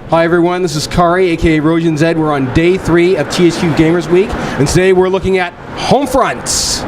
Hi everyone, this is Kari, aka Rojan Zed. We're on day 3 of THQ Gamers Week, and today we're looking at Homefront.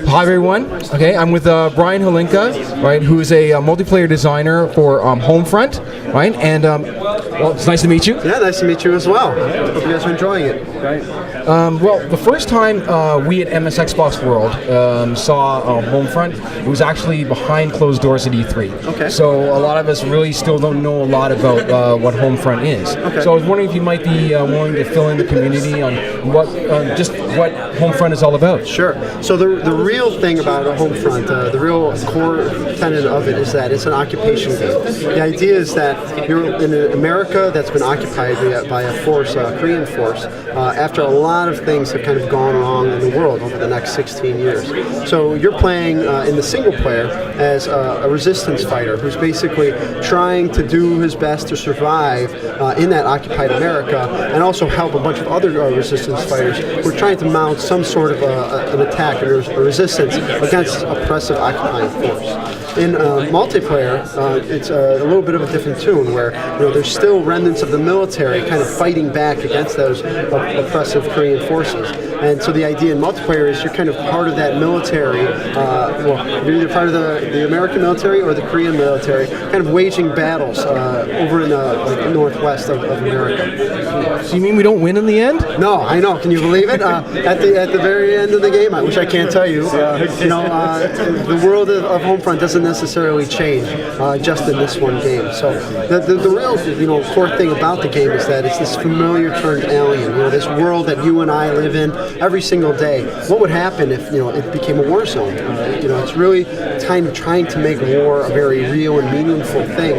Hi everyone. Okay, I'm with Brian Holinka, right, who is a multiplayer designer for Homefront, right? And well, it's nice to meet you. Yeah, nice to meet you as well. Hope you guys are enjoying it. Right. Well, the first time we at MS Xbox World saw Homefront, it was actually behind closed doors at E3. Okay. So a lot of us really still don't know a lot about what Homefront is. Okay. So I was wondering if you might be willing to fill in the community on what just what Homefront is all about. Sure. So the real thing about a Homefront, the real core tenet of it is that it's an occupation game. The idea is that you're in America that's been occupied by a force, a Korean force, after a lot of things have kind of gone wrong in the world over the next 16 years. So you're playing in the single player as a resistance fighter who's basically trying to do his best to survive in that occupied America and also help a bunch of other resistance fighters who are trying to mount some sort of an attack or a resistance against oppressive occupying force. In multiplayer, it's a little bit of a different tune where there's still remnants of the military kind of fighting back against those oppressive Korean forces. And so the idea in multiplayer is you're kind of part of that military, well, you're either part of the American military or the Korean military, kind of waging battles over in the northwest of America. So you mean we don't win in the end? No, I know. Can you believe it? At the very end of the game, which I can't tell you, the world of Homefront doesn't necessarily change just in this one game. So the real core thing about the game is that it's this familiar turned alien. This world that you and I live in every single day. What would happen if it became a war zone? It's really kind of trying to make war a very real and meaningful thing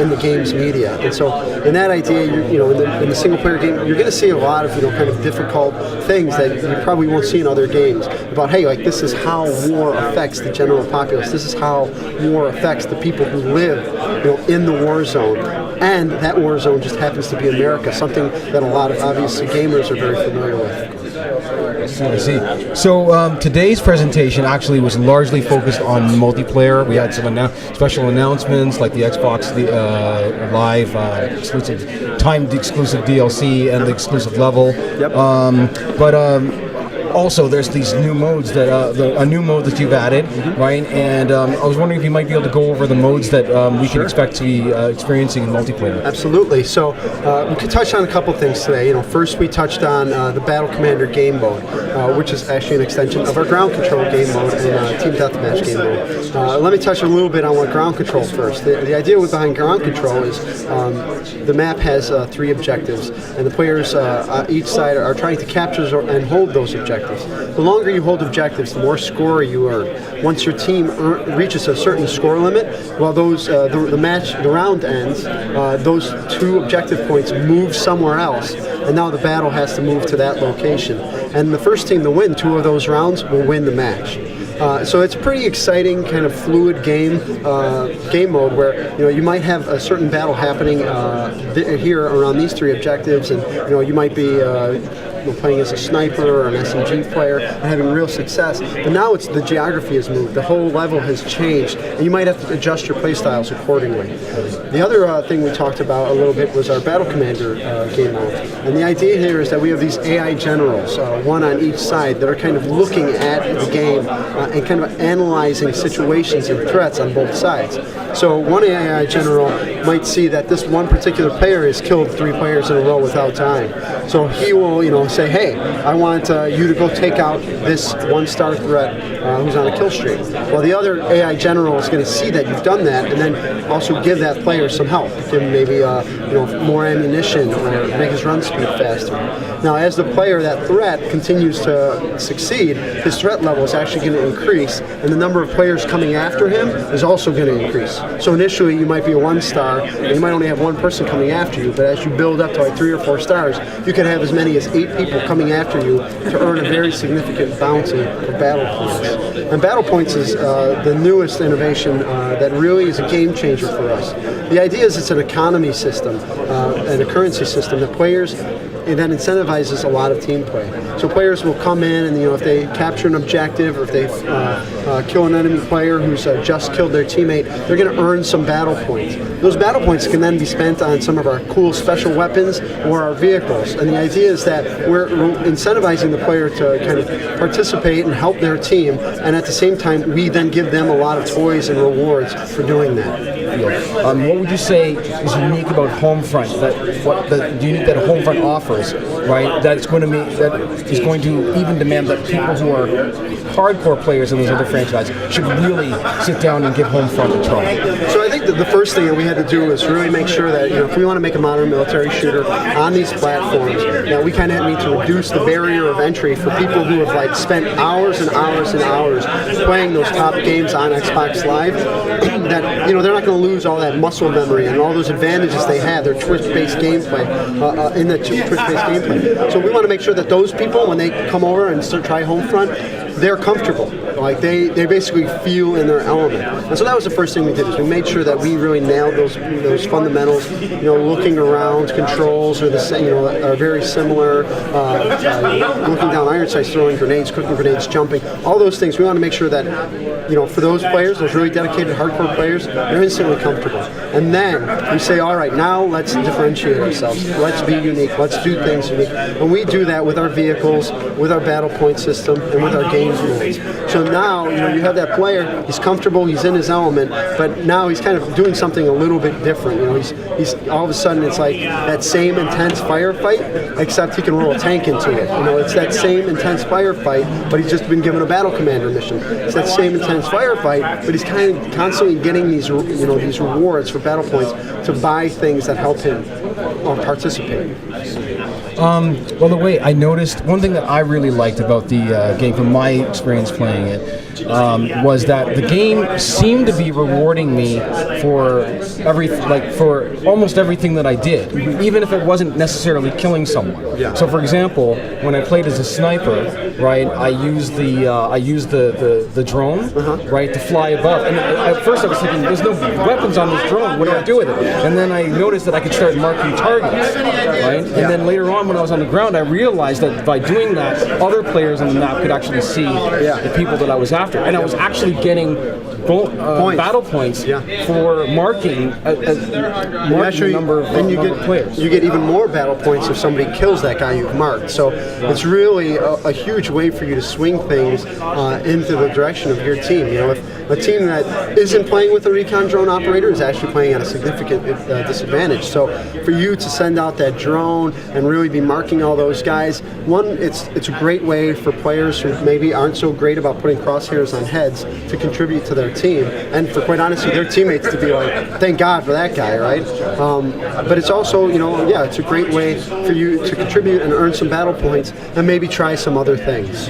in the game's media. And so in that idea, in the single player game, you're going to see a lot of kind of difficult things that you probably won't see in other games. About this is how war affects the general populace. This is how war affects the people who live in the war zone. And that war zone just happens to be America, something that a lot of obviously gamers are very familiar with. I see. So today's presentation actually was largely focused on multiplayer. We had some special announcements like the Xbox Live exclusive, timed exclusive DLC and the exclusive level. Yep. Also, there's these new modes that a new mode that you've added, right? And I was wondering if you might be able to go over the modes that we can expect to be experiencing in multiplayer. Absolutely. So we could touch on a couple things today. First we touched on the Battle Commander game mode, which is actually an extension of our ground control game mode and Team Deathmatch game mode. Let me touch a little bit on what ground control first. The idea behind ground control is the map has 3 objectives, and the players on each side are trying to capture and hold those objectives. The longer you hold objectives, the more score you earn. Once your team reaches a certain score limit, while the round ends, those 2 objective points move somewhere else, and now the battle has to move to that location. And the first team to win 2 of those rounds will win the match. So it's a pretty exciting kind of fluid game mode where you might have a certain battle happening here around these 3 objectives, and you might be playing as a sniper or an SMG player and having real success. But now the geography has moved, the whole level has changed, and you might have to adjust your playstyles accordingly. The other thing we talked about a little bit was our Battle Commander game mode. And the idea here is that we have these AI generals, one on each side, that are kind of looking at the game and kind of analyzing situations and threats on both sides. So one AI general might see that this one particular player has killed 3 players in a row without time. So he will, say, hey, I want you to go take out this 1-star threat who's on a kill streak. Well, the other AI general is going to see that you've done that, and then also give that player some help, give him maybe more ammunition or make his run speed faster. Now, as the player, that threat continues to succeed, his threat level is actually going to increase, and the number of players coming after him is also going to increase. So initially, you might be a 1-star, and you might only have 1 person coming after you, but as you build up to like 3 or 4 stars, you can have as many as 8 people people coming after you to earn a very significant bounty of battle points. And battle points is the newest innovation that really is a game changer for us. The idea is it's an economy system and a currency system that players, it then incentivizes a lot of team play. So players will come in and, if they capture an objective or if they kill an enemy player who's just killed their teammate, they're going to earn some battle points. Those battle points can then be spent on some of our cool special weapons or our vehicles. And the idea is that we're incentivizing the player to kind of participate and help their team, and at the same time, we then give them a lot of toys and rewards for doing that. What would you say is unique about Homefront? Unique that Homefront offers, right? That is going to even demand that people who are hardcore players in those other franchises should really sit down and give Homefront a try. So I think that the first thing that we had to do is really make sure that if we want to make a modern military shooter on these platforms, that we kind of need to reduce the barrier of entry for people who have spent hours and hours and hours playing those top games on Xbox Live. That they're not going to lose all that muscle memory and all those advantages they have, their twitch-based gameplay, in the twitch-based gameplay. So we want to make sure that those people, when they come over and try Homefront, they're comfortable. They basically feel in their element. And so that was the first thing we did, is we made sure that we really nailed those fundamentals. Looking around, controls are the same, are very similar. Looking down iron sights, throwing grenades, cooking grenades, jumping, all those things. We want to make sure that, for those players, those really dedicated hardcore players, they're instantly comfortable. And then we say, all right, now let's differentiate ourselves. Let's be unique. Let's do things unique. And we do that with our vehicles, with our battle point system, and with our games modes. So now, you have that player, he's comfortable, he's in his element, but now he's kind of doing something a little bit different. He's all of a sudden, it's like that same intense firefight, except he can roll a tank into it. It's that same intense firefight, but he's just been given a battle commander mission. It's that same intense firefight, but he's kind of constantly getting these rewards for battle points to buy things that help him participate. Well, the way I noticed, one thing that I really liked about the game from my experience playing it was that the game seemed to be rewarding me for for almost everything that I did, even if it wasn't necessarily killing someone. Yeah. So, for example, when I played as a sniper, right, I used the drone, right, to fly above. And at first I was thinking, there's no weapons on this drone. What do I do with it? And then I noticed that I could start marking targets, right? And then later on, when I was on the ground, I realized that by doing that, other players on the map could actually see the people that I was after, and I was actually getting battle points for marking a number of players. You get even more battle points if somebody kills that guy you've marked. So it's really a huge way for you to swing things into the direction of your team. If a team that isn't playing with a recon drone operator is actually playing at a significant disadvantage. So for you to send out that drone and really be marking all those guys, one, it's a great way for players who maybe aren't so great about putting crosshairs on heads to contribute to their team, and for quite honestly their teammates to be like, thank God for that guy, right? But it's also, it's a great way for you to contribute and earn some battle points and maybe try some other things.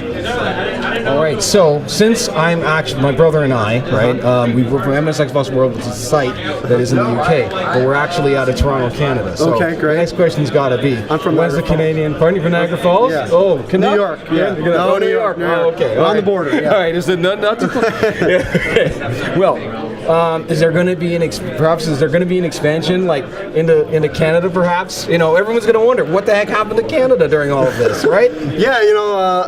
All right, so since I'm actually, my brother and I, right, we work from MS Xbox World, which is a site that is in the UK, but we're actually out of Toronto, Canada. So okay, great. The next question's got to be, I'm from where's the Canadian, pardon you, from Niagara Falls? Yeah. Oh, New York. Yeah. No, New York. Oh, okay. We're on the border. Yeah. All right, is it not too close? Okay. Well, is there going to be an expansion into Canada? Perhaps everyone's going to wonder what the heck happened to Canada during all of this, right? Yeah,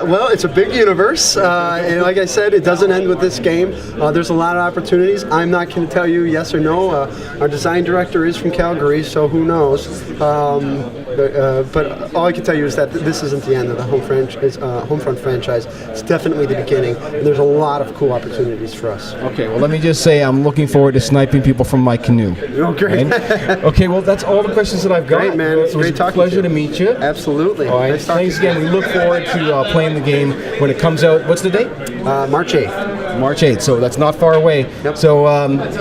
well, it's a big universe, and like I said, it doesn't end with this game. There's a lot of opportunities. I'm not going to tell you yes or no. Our design director is from Calgary, so who knows? But all I can tell you is that this isn't the end of the Homefront franchise. It's definitely the beginning, and there's a lot of cool opportunities for us. Okay, well, let me just say I'm looking forward to sniping people from my canoe. Oh, great. Right? Okay, well, that's all the questions that I've got. Great, man. It's great talking to you. Pleasure to meet you. Absolutely. All right. Nice Thanks again. We look forward to playing the game when it comes out. What's the date? March 8th. March 8th. So that's not far away. Yep. So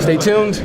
stay tuned.